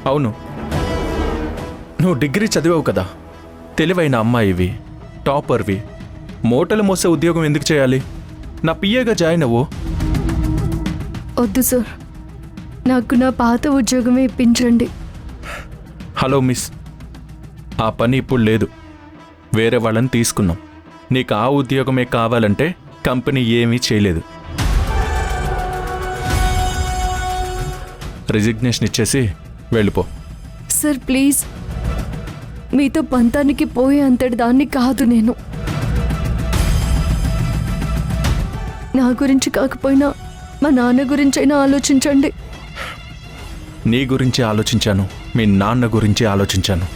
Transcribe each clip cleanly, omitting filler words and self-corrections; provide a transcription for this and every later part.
అవును, నువ్వు డిగ్రీ చదివావు కదా, తెలివైన అమ్మాయివి, టాపర్వి. మూటలు మోసే ఉద్యోగం ఎందుకు చేయాలి? నా పిఏగా జాయిన్ అవ్వు. వద్దు సార్, నాకు నా పాత ఉద్యోగమే ఇప్పించండి. హలో మిస్, ఆ పని ఇప్పుడు లేదు, వేరే వాళ్ళని తీసుకున్నాం. నీకు ఆ ఉద్యోగమే కావాలంటే కంపెనీ ఏమీ చేయలేదు. రిజిగ్నేషన్ ఇచ్చేసి వెళ్ళిపో. సార్ ప్లీజ్, మీతో పంతానికి పోయే అంతటి దాన్ని కాదు నేను. నా గురించి కాకపోయినా మా నాన్న గురించైనా ఆలోచించండి. నీ గురించి ఆలోచించాను, మీ నాన్న గురించి ఆలోచించాను.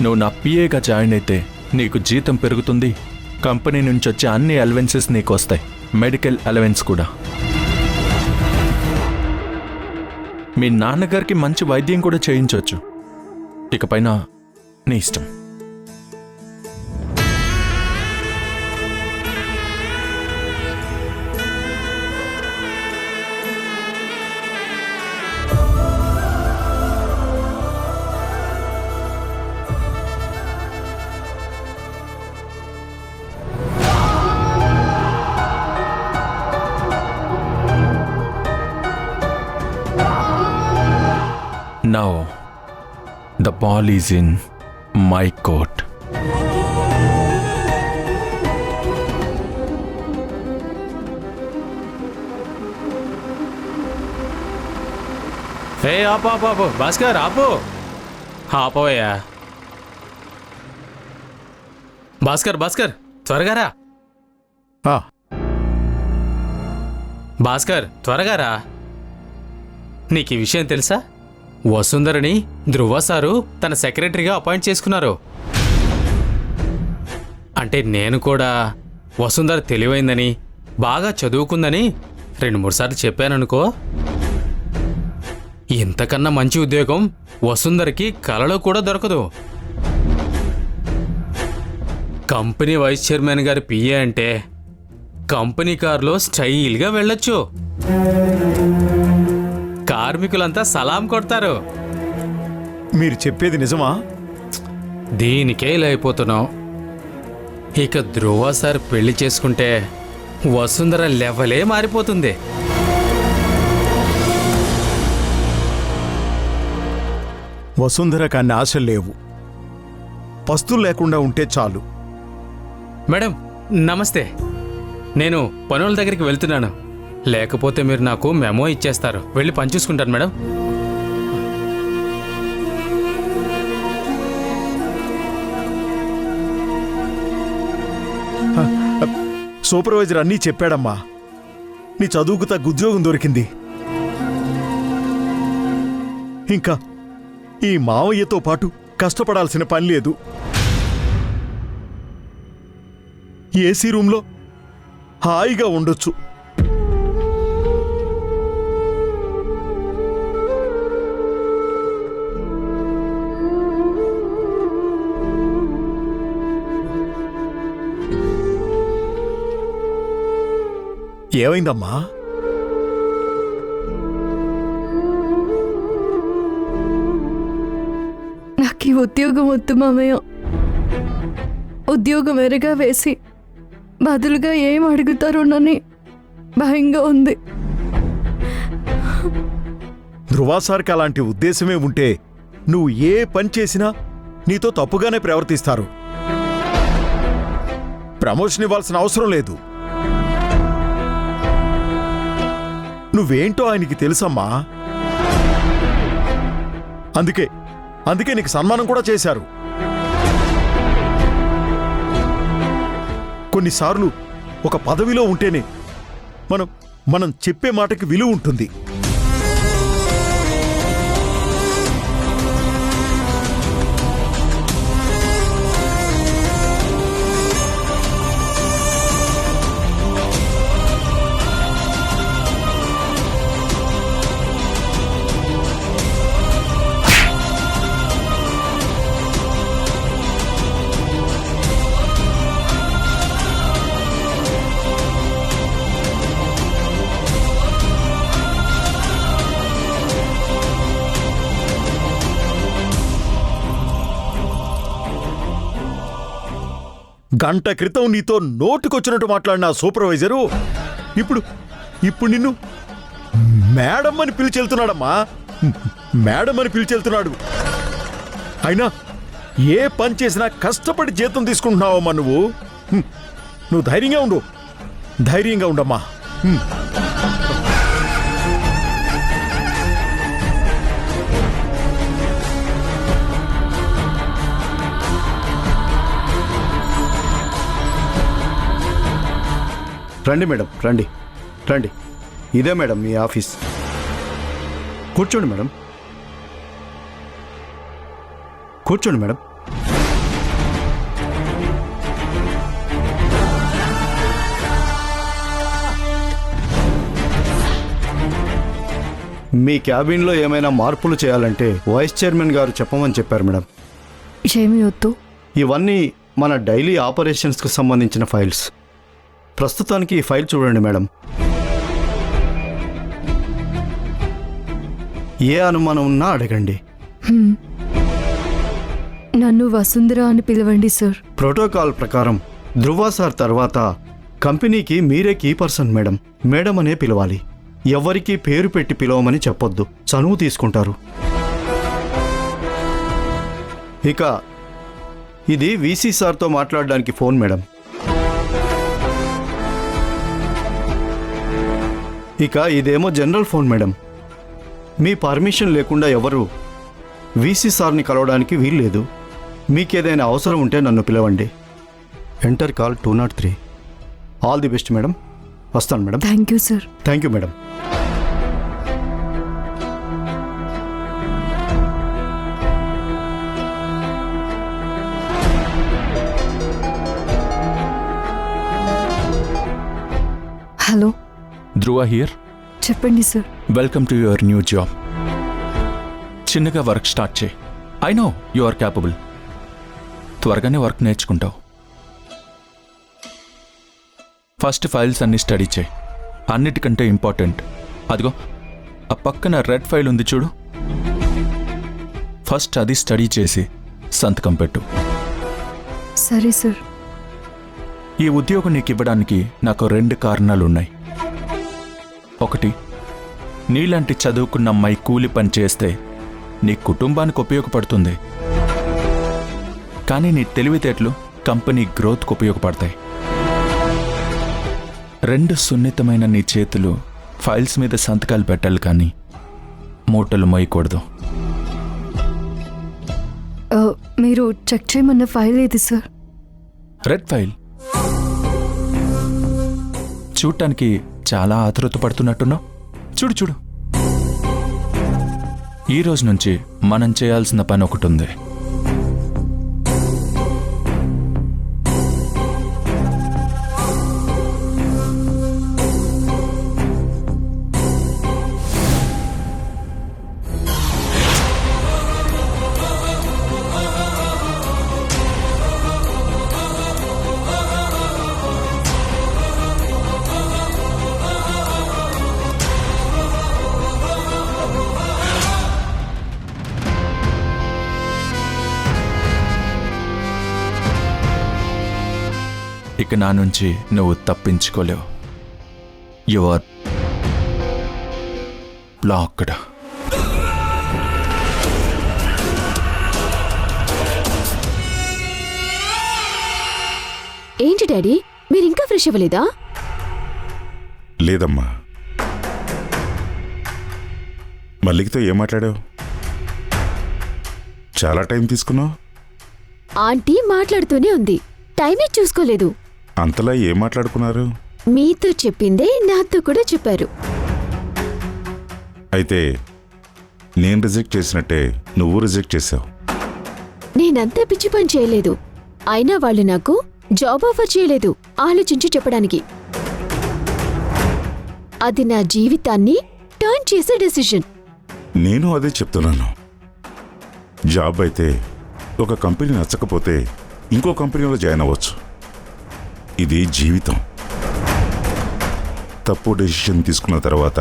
నువ్వు నా పిఏగా జాయిన్ అయితే నీకు జీతం పెరుగుతుంది, కంపెనీ నుంచి వచ్చే అన్ని అలవెన్సెస్ నీకు వస్తాయి, మెడికల్ అలవెన్స్ కూడా. మీ నాన్నగారికి మంచి వైద్యం కూడా చేయించవచ్చు. ఇకపైన నీ ఇష్టం. Now, the ball is in my court. ఏ ఆపు భాస్కర్, ఆపోయా. భాస్కర్ త్వరగా రా. భాస్కర్ త్వరగా రా. నీకు ఈ విషయం తెలుసా? వసుంధరని ధ్రువ సారు తన సెక్రటరీగా అపాయింట్ చేసుకున్నారు. అంటే నేను కూడా వసుంధర తెలివైందని, బాగా చదువుకుందని 2-3 సార్లు చెప్పాననుకో. ఇంతకన్నా మంచి ఉద్యోగం వసుంధరకి కలలో కూడా దొరకదు. కంపెనీ వైస్ చైర్మన్ గారి పిఏ అంటే కంపెనీ కారులో స్టైల్గా వెళ్ళొచ్చు. కార్మికులంతా సలాం కొడతారు. మీరు చెప్పేది నిజమా? దీనికే ఇలా అయిపోతున్నావు. ఇక ధ్రువ సార్ పెళ్లి చేసుకుంటే వసుంధర లెవలే మారిపోతుంది. వసుంధర కాన్ని ఆశలు లేవు, పస్తులు లేకుండా ఉంటే చాలు. మేడం నమస్తే, నేను పనుల దగ్గరికి వెళ్తున్నాను. లేకపోతే మీరు నాకు మెమో ఇచ్చేస్తారు. వెళ్ళి పని చూసుకుంటాను మేడం. సూపర్వైజర్ అన్నీ చెప్పాడమ్మా. నీ చదువుకు తగ్గ ఉద్యోగం దొరికింది. ఇంకా ఈ మావయ్యతో పాటు కష్టపడాల్సిన పని లేదు. ఏసీ రూంలో హాయిగా ఉండొచ్చు. ఏమైందమ్మా? నాకు ఈ ఉద్యోగం వద్దు మామయ్య. ఉద్యోగం ఎరగా వేసి బదులుగా ఏం అడుగుతారోనని భయంగా ఉంది. ధ్రువాసార్కి అలాంటి ఉద్దేశమే ఉంటే నువ్వు ఏ పని చేసినా నీతో తప్పుగానే ప్రవర్తిస్తారు. ప్రమోషన్ ఇవ్వాల్సిన అవసరం లేదు. నువ్వేంటో ఆయనకి తెలుసమ్మా. అందుకే నీకు సన్మానం కూడా చేశారు. కొన్నిసార్లు ఒక పదవిలో ఉంటేనే మనం చెప్పే మాటకి విలువ ఉంటుంది. గంట క్రితం నీతో నోటుకొచ్చినట్టు మాట్లాడిన ఆ సూపర్వైజరు ఇప్పుడు నిన్ను మేడం అని పిలిచెళ్తున్నాడమ్మా. మేడం అని పిలిచెళ్తున్నాడు. అయినా ఏ పని చేసినా కష్టపడి జీతం తీసుకుంటున్నావమ్మా నువ్వు. నువ్వు ధైర్యంగా ఉండమ్మా. రండి మేడం, రండి రండి. ఇదే మేడం మీ ఆఫీస్. కూర్చోండి మేడం, కూర్చోండి మేడం. మీ క్యాబిన్లో ఏమైనా మార్పులు చేయాలంటే వైస్ చైర్మన్ గారు చెప్పమని చెప్పారు మేడం. ఏమి వద్దు. ఇవన్నీ మన డైలీ ఆపరేషన్స్కి సంబంధించిన ఫైల్స్. ప్రస్తుతానికి ఈ ఫైల్ చూడండి మేడం. ఏ అనుమానం ఉన్నా అడగండి. నన్ను వసుంధర అని పిలవండి సార్. ప్రోటోకాల్ ప్రకారం ధృవ సార్ తర్వాత కంపెనీకి మీరే కీ పర్సన్ మేడం. మేడం అనే పిలవాలి. ఎవరికీ పేరు పెట్టి పిలవమని చెప్పొద్దు, చనువు తీసుకుంటారు. ఇక ఇది వీసీ సార్తో మాట్లాడడానికి ఫోన్ మేడం. ఇక ఇదేమో జనరల్ ఫోన్ మేడం. మీ పర్మిషన్ లేకుండా ఎవరు వీసీ సార్ని కలవడానికి వీల్లేదు. మీకేదైనా అవసరం ఉంటే నన్ను పిలవండి. Enter call 203. All the best madam. వస్తాను madam. Thank you sir. Thank you madam. Hello, Dhruva here. చెప్పండి sir. Welcome to your new job. చిన్నగా వర్క్ స్టార్ట్ చేయి. I know you are capable. త్వరగానే వర్క్ నేర్చుకుంటావు. ఫస్ట్ ఫైల్స్ అన్ని study చేయి. అన్నిటికంటే important అదిగో ఆ పక్కన రెడ్ ఫైల్ ఉంది చూడు. ఫస్ట్ అది స్టడీ చేసి సంతకం పెట్టు. సరే సార్. ఈ ఉద్యోగం నీకు ఇవ్వడానికి నాకు 2 కారణాలున్నాయి. ఒకటి, నీలాంటి చదువుకున్న అమ్మాయి కూలి పని చేస్తే నీ కుటుంబానికి ఉపయోగపడుతుంది. కానీ నీ తెలివితేటలు కంపెనీ గ్రోత్కు ఉపయోగపడతాయి. 2, సున్నితమైన నీ చేతులు ఫైల్స్ మీద సంతకాలు పెట్టాలి, కానీ మూటలు మోయకూడదు. మీరు చెక్ చేయమన్న ఫైల్ ఏది సార్? Red file. చూడటానికి చాలా ఆతృత పడుతున్నట్టున్నావు. చూడు, ఈ రోజు నుంచి మనం చేయాల్సిన పని ఒకటి ఉంది. ఇక నా నుంచి నువ్వు తప్పించుకోలేవు. You are blocked. ఏంటి డాడీ, మీరింకా ఫ్రెష్ అవ్వలేదా? లేదమ్మా. మల్లికతో ఏం మాట్లాడావు? చాలా టైం తీసుకున్నావు. ఆంటీ మాట్లాడుతూనే ఉంది, టైమే చూసుకోలేదు. అంతలా ఏం మాట్లాడుకున్నారు? మీతో చెప్పిందే నాతో కూడా చెప్పారు. అయితే నేను రిజెక్ట్ చేసినట్టే నువ్వు రిజెక్ట్ చేసావు. నేనంతా పిచ్చి పని చేయలేదు. అయినా వాళ్ళు నాకు జాబ్ ఆఫర్ చేయలేదు ఆలోచించి చెప్పడానికి. అది నా జీవితాన్ని టర్న్ చేసే డెసిషన్. నేను అదే చెప్తున్నాను. జాబ్ అయితే ఒక కంపెనీ నచ్చకపోతే ఇంకో కంపెనీలో జాయిన్ అవ్వచ్చు. ఇది జీవితం. తప్పు డెసిషన్ తీసుకున్న తర్వాత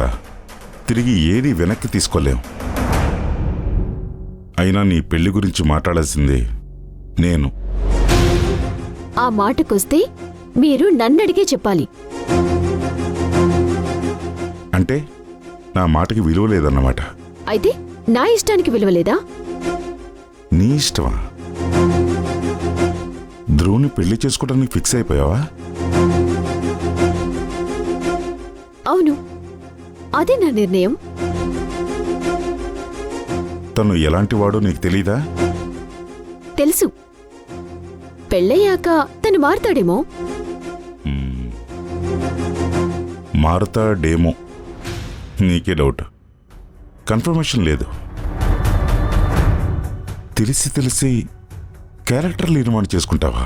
తిరిగి ఏది వెనక్కి తీసుకోలేం. అయినా నీ పెళ్లి గురించి మాట్లాడాల్సింది నేను. ఆ మాటకొస్తే మీరు నన్నడిగే చెప్పాలి. అంటే నా మాటకి విలువ లేదన్నమాట. అయితే నా ఇష్టానికి విలువలేదా? నీ ఇష్టమా? ధ్రువుని పెళ్లి చేసుకోవడానికి ఫిక్స్ అయిపోయావా? అవును, అదే నా నిర్ణయం. తను ఎలాంటి వాడో నీకు తెలీదా? తెలుసు. పెళ్ళయ్యాక తను మారుతాడేమో. మారుతాడేమో, నీకే డౌట్. కన్ఫర్మేషన్ లేదు. తెలిసి క్యారెక్టర్ నిర్మాణం చేసుకుంటావా?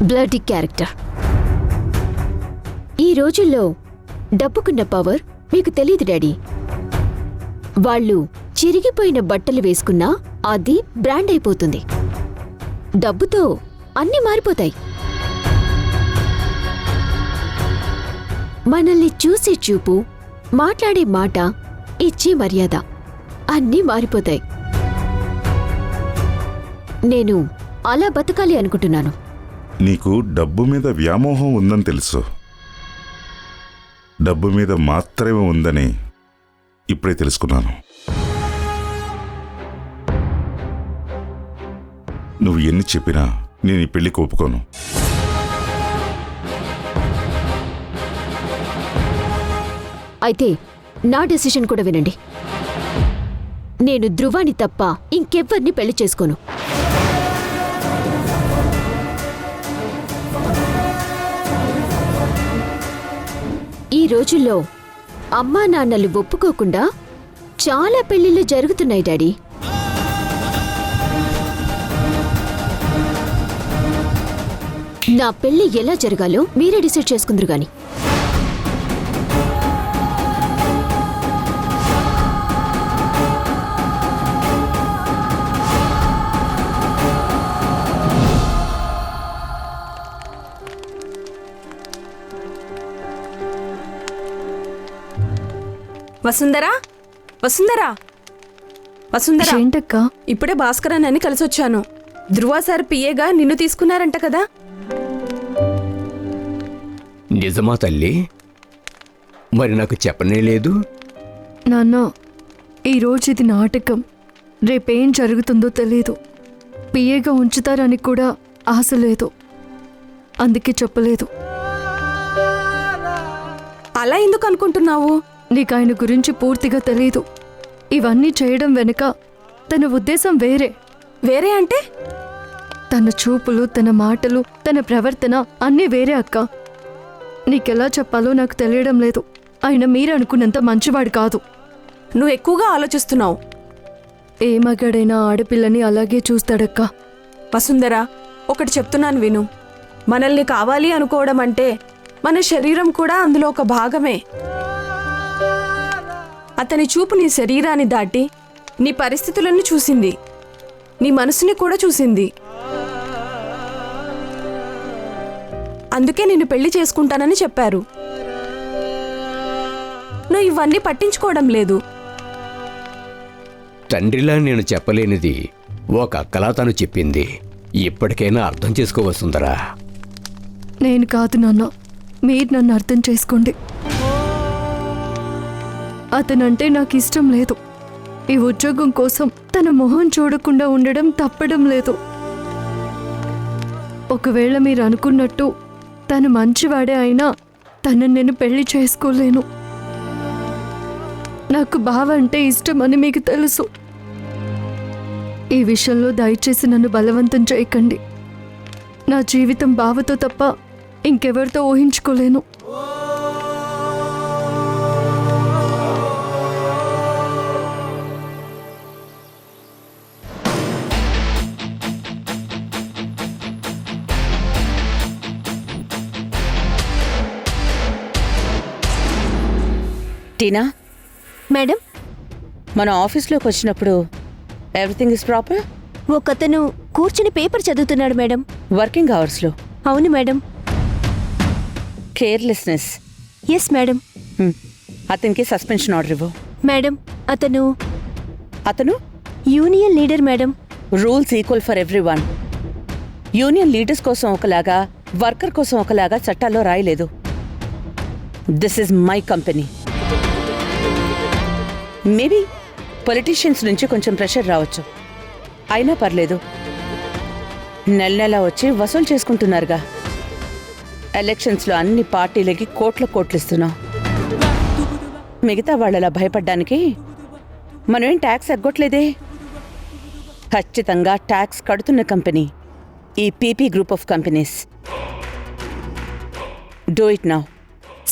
Bloody character. ఈ రోజుల్లో డబ్బుకున్న పవర్ మీకు తెలీదు డాడీ. వాళ్ళు చిరిగిపోయిన బట్టలు వేసుకున్నా అది బ్రాండ్ అయిపోతుంది. డబ్బుతో అన్నీ మారిపోతాయి. మనల్ని చూసే చూపు, మాట్లాడే మాట, ఇచ్చే మర్యాద అన్నీ మారిపోతాయి. నేను అలా బతకాలి అనుకుంటున్నాను. నీకు డబ్బు మీద వ్యామోహం ఉందని తెలుసు. డబ్బు మీద మాత్రమే ఉందని ఇప్పుడే తెలుసుకున్నాను. నువ్వు ఎన్ని చెప్పినా నేను ఈ పెళ్లికి ఒప్పుకోను. అయితే నా డెసిషన్ కూడా వినండి. నేను ధ్రువాని తప్ప ఇంకెవ్వరిని పెళ్లి చేసుకోను. ఈ రోజుల్లో అమ్మా నాన్నలు ఒప్పుకోకుండా చాలా పెళ్లిళ్ళు జరుగుతున్నాయి డాడీ. నా పెళ్లి ఎలా జరగాలో మీరే డిసైడ్ చేసుకుందరు గాని. వసుంధరా, వసుంధరా, వసుంధరా, ఏంటక్క? ఇప్పుడే భాస్కర్ అని కలిసి వచ్చాను. ధ్రువ సార్ పిఏగా నిన్ను తీసుకున్నారంట కదా? నిజమా తల్లి? మరి నాకు చెప్పనే లేదు. నాన్న, ఈరోజు ఇది నాటకం. రేపేం జరుగుతుందో తెలీదు. పిఏగా ఉంచుతారని కూడా ఆశ లేదు. అందుకే చెప్పలేదు. అలా ఎందుకు అనుకుంటున్నావు? నీకు ఆయన గురించి పూర్తిగా తెలీదు. ఇవన్నీ చేయడం వెనుక తన ఉద్దేశం వేరే. వేరే అంటే? తన చూపులు, తన మాటలు, తన ప్రవర్తన అన్నీ వేరే అక్క. నీకెలా చెప్పాలో నాకు తెలియడం లేదు. ఆయన మీరు అనుకున్నంత మంచివాడు కాదు. నువ్వు ఎక్కువగా ఆలోచిస్తున్నావు. ఏ మగాడైనా ఆడపిల్లని అలాగే చూస్తాడక్క. వసుంధరా, ఒకటి చెప్తున్నాను విను. మనల్ని కావాలి అనుకోవడం అంటే మన శరీరం కూడా అందులో ఒక భాగమే. అతని చూపు నీ శరీరాన్ని దాటి నీ పరిస్థితులను చూసింది, నీ మనసుని కూడా చూసింది. అందుకే నిన్ను పెళ్లి చేసుకుంటానని చెప్పారు. నువ్వు ఇవన్నీ పట్టించుకోవడం లేదు. తండ్రిలా నేను చెప్పలేనిది ఒక అక్కలా తను చెప్పింది. ఇప్పటికైనా అర్థం చేసుకోవస్తుందరా. నేను కాదు నాన్న, మీరు నన్ను అర్థం చేసుకోండి. అతనంటే నాకు ఇష్టం లేదు. ఈ ఉద్యోగం కోసం తన మొహం చూడకుండా ఉండడం తప్పడం లేదు. ఒకవేళ మీరు అనుకున్నట్టు తను మంచివాడే అయినా తనని నేను పెళ్లి చేసుకోలేను. నాకు బావ అంటే ఇష్టమని మీకు తెలుసు. ఈ విషయంలో దయచేసి నన్ను బలవంతం చేయకండి. నా జీవితం బావతో తప్ప ఇంకెవరితో ఊహించుకోలేను. టీనా మేడం, మన ఆఫీస్లోకి వచ్చినప్పుడు ఎవ్రీథింగ్ ఇస్ ప్రాపర్? ఒకతను కూర్చుని పేపర్ చదువుతున్నాడు మేడం. వర్కింగ్ అవర్స్లో? అవును మేడం. కేర్లెస్నెస్? Yes madam. అతనికి సస్పెన్షన్ ఆర్డర్ ఇవ్వు. మేడం, అతను union leader madam. Rules equal for everyone. Union leaders కోసం ఒకలాగా వర్కర్ కోసం ఒకలాగా చట్టాల్లో రాయలేదు. This is my company. Maybe politicians నుంచి కొంచెం ప్రెషర్ రావచ్చు, అయినా పర్లేదు. నెల నెలా వచ్చి వసూలు చేసుకుంటున్నారుగా. ఎలక్షన్స్లో అన్ని పార్టీలకి కోట్లు ఇస్తున్నాం. మిగతా వాళ్ళలా భయపడ్డానికి మనమేం ట్యాక్స్ ఎగ్గొట్టలేదే. ఖచ్చితంగా ట్యాక్స్ కడుతున్న కంపెనీ ఈ PP group of companies. Do it now.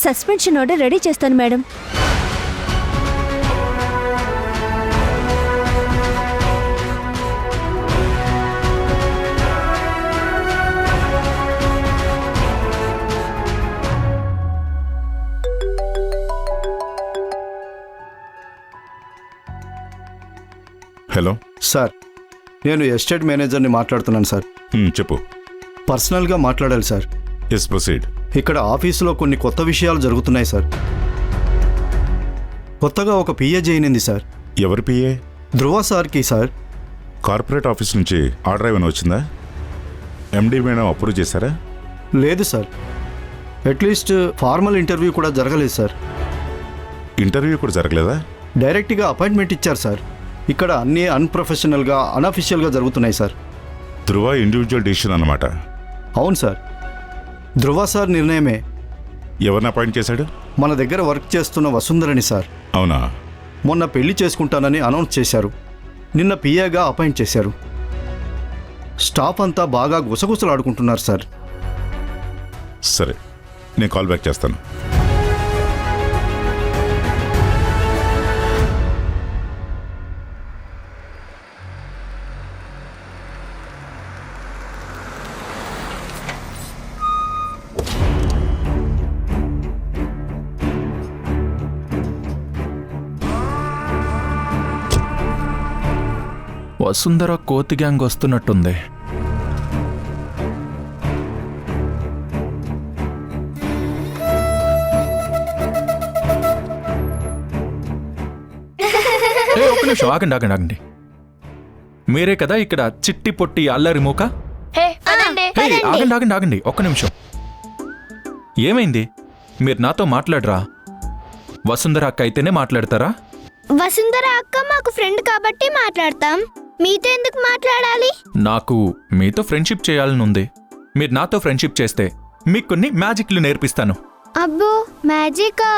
Suspension order ready చేస్తాను మేడం. హలో. సార్, నేను ఎస్టేట్ మేనేజర్ని మాట్లాడుతున్నాను సార్. చెప్పు. పర్సనల్గా మాట్లాడాలి సార్. Yes, proceed. ఇక్కడ ఆఫీసులో కొన్ని కొత్త విషయాలు జరుగుతున్నాయి సార్. కొత్తగా ఒక పిఏ చేయనింది సార్. ఎవరి పిఏ? ధ్రువ సార్కి సార్. కార్పొరేట్ ఆఫీస్ నుంచి ఆర్డర్ ఏమైనా వచ్చిందా? ఎండి మేడం అప్రూవ్ చేశారా? లేదు సార్. అట్లీస్ట్ ఫార్మల్ ఇంటర్వ్యూ కూడా జరగలేదు సార్. ఇంటర్వ్యూ కూడా జరగలేదా? డైరెక్ట్గా అపాయింట్మెంట్ ఇచ్చారు సార్. ఇక్కడ అన్నీ అన్ప్రొఫెషనల్గా అన్అఫీషియల్గా జరుగుతున్నాయి సార్. ధృవ ఇండివిజువల్ డిసిషన్ అన్నమాట. అవును సార్, ధ్రువ సార్ నిర్ణయమే. ఎవరిని అపాయింట్ చేశాడు? మన దగ్గర వర్క్ చేస్తున్న వసుంధరని సార్. అవునా? మొన్న పెళ్లి చేసుకుంటానని అనౌన్స్ చేశారు. నిన్న పిఏగా అపాయింట్ చేశారు. స్టాఫ్ అంతా బాగా గుసగుసలాడుకుంటున్నారు సార్. సరే, నేను కాల్ బ్యాక్ చేస్తాను. వసుంధర కోతి గ్యాంగ్ వస్తున్నట్టుంది. ఒక్క నిమిషం ఆగండి. మీరే కదా ఇక్కడ చిట్టి పొట్టి అల్లరి మూక? ఆగండి ఒక్క నిమిషం. ఏమైంది? మీరు నాతో మాట్లాడరా? వసుంధర అక్క అయితేనే మాట్లాడతారా? వసుంధర అక్క మాకు ఫ్రెండ్ కాబట్టి మాట్లాడతాం. మీతో ఎందుకు మాట్లాడాలి? నాకు మీతో ఫ్రెండ్షిప్ చేయాలని ఉంది. మీరు నాతో ఫ్రెండ్షిప్ చేస్తే మీకు కొన్ని మ్యాజిక్లు నేర్పిస్తాను. అబ్బో, మ్యాజికా?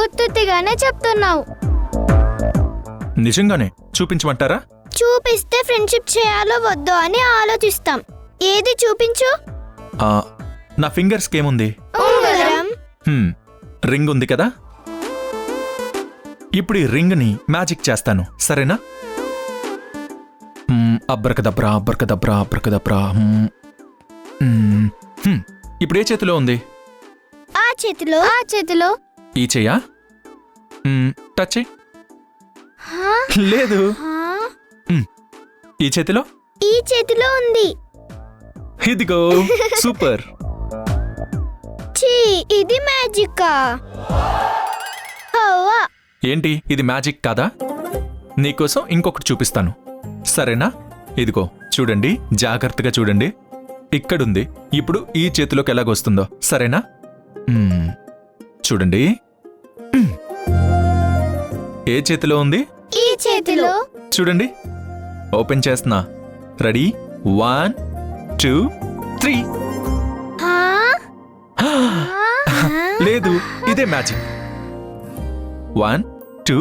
ఉత్తుత్తిగానే చెప్తున్నావు. నిజంగానే చూపించమంటారా? చూపిస్తే ఫ్రెండ్షిప్ చేయాలో వద్దో అని ఆలోచిస్తాం. ఏది చూపించు. నా ఫింగర్స్కి ఏముంది? ఉంగరం. రింగ్ ఉంది కదా. ఇప్పుడు ఈ రింగ్ని మ్యాజిక్ చేస్తాను, సరేనా? Abracadabra abracadabra abracadabra. ఇప్పుడు ఏ చేతిలో ఉంది? ఆ చేతిలో. ఈ చెయ్యా? టచ్ చెయ్. లేదు. ఈ చేతిలో ఉంది. ఇదిగో, సూపర్. ఛీ, ఇది మ్యాజికా? ఏంటి, ఇది మ్యాజిక్ కాదా? నీకోసం ఇంకొకటి చూపిస్తాను, సరేనా? ఇదిగో చూడండి, జాగ్రత్తగా చూడండి. ఇక్కడుంది. ఇప్పుడు ఈ చేతిలోకి ఎలాగొస్తుందో, సరేనా? చూడండి. ఏ చేతిలో ఉంది? ఈ చేతిలో. చూడండి, ఓపెన్ చేస్తున్నా. రెడీ? 1 2 3. లేదు, ఇదే మ్యాజిక్. 1 2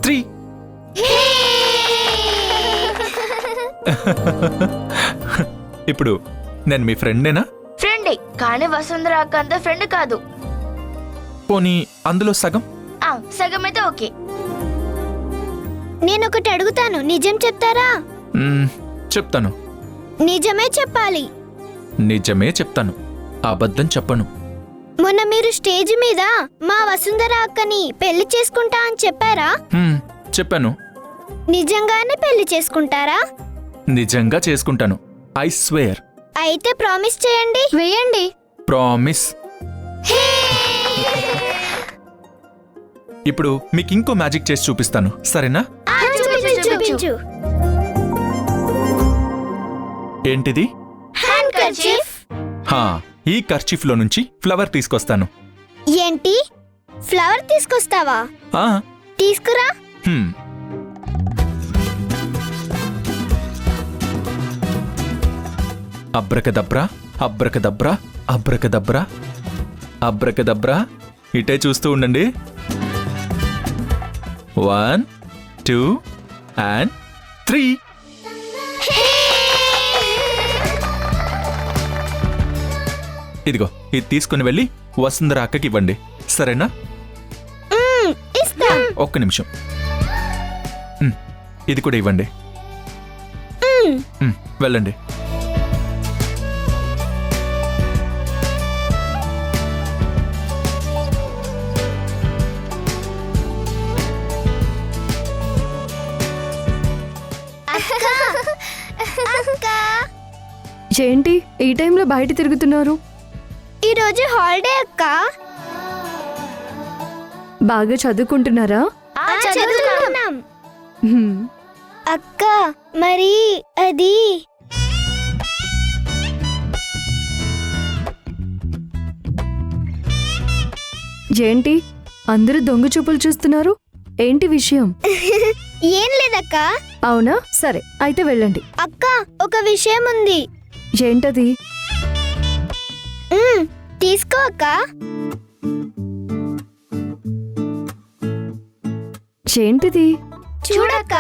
3. ఇప్పుడు నేను మీ ఫ్రెండేనా? ఫ్రెండే, కానీ వసుంధర అక్క అంత ఫ్రెండ్ కాదు. పోనీ అందులో సగం? సగం అయితే ఓకే. నేను ఒకటి అడుగుతాను, నిజం చెప్తారా? చెప్తాను. నిజమే చెప్పాలి. నిజమే చెప్తాను, అబద్ధం చెప్పను. మొన్న మీరు స్టేజ్ మీద మా వసుంధర అక్కని పెళ్లి చేసుకుంటా అని చెప్పారా? చెప్పాను. నిజంగానే పెళ్లి చేసుకుంటారా? నిజంగా చేసుకుంటాను, ఐ స్వేర్. అయితే ప్రామిస్ చేయండి. వేయండి. ప్రామిస్. ఇప్పుడు మీకు ఇంకో మ్యాజిక్ చేసి చూపిస్తాను, సరేనా? చూపించు. ఏంటిది? కర్చీఫ్? హా, ఈ కర్చీఫ్లో నుంచి ఫ్లవర్ తీసుకొస్తాను. ఏంటి ఫ్లవర్ తీసుకొస్తావా? ఆ, తీసుకురా. హ్మ్. Abracadabra abracadabra abracadabra abracadabra. ఇటే చూస్తూ ఉండండి. 1 2 and 3. ఇదిగో, ఇది తీసుకుని వెళ్ళి వసుంధర అక్కకి ఇవ్వండి, సరేనా? ఇస్తా. ఒక్క నిమిషం. ఇది కూడా ఇవ్వండి. వెళ్ళండి. అక్క, ఏంటి ఈ టైంలో బయట తిరుగుతున్నారు? ఈరోజు హాలిడే అక్క. బాగా చదువుకుంటున్నారా? చదువుకుంటున్నాం. హ్మ్. అక్క మరి అది ఏంటి అందరూ దొంగ చూపులు చూస్తున్నారు? ఏంటి విషయం? ఏం లేదక్క. అవునా, సరే అయితే వెళ్ళండి. అక్క ఒక విషయం ఉంది. ఏంటది? తీసుకో అక్క. ఏంటిది? చూడక్క.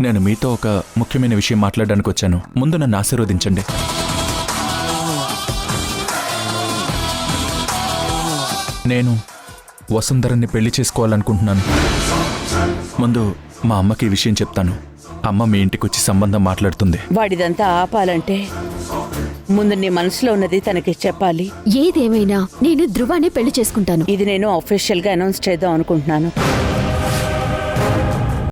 నేను మీతో ఒక ముఖ్యమైన విషయం మాట్లాడడానికి వచ్చాను. ముందు నన్ను ఆశీర్వదించండి. నేను వసుంధరని పెళ్లి చేసుకోవాలనుకుంటున్నాను. ముందు మా అమ్మకి ఈ విషయం చెప్తాను. అమ్మ మీ ఇంటికి వచ్చి సంబంధం మాట్లాడుతుంది. వాడిదంతా ఆపాలంటే ముందు నీ మనసులో ఉన్నది తనకి చెప్పాలి. ఏదేమైనా నేను ధ్రువానే పెళ్లి చేసుకుంటాను. ఇది నేను అఫీషియల్ గా అనౌన్స్ చేద్దాం అనుకుంటున్నాను.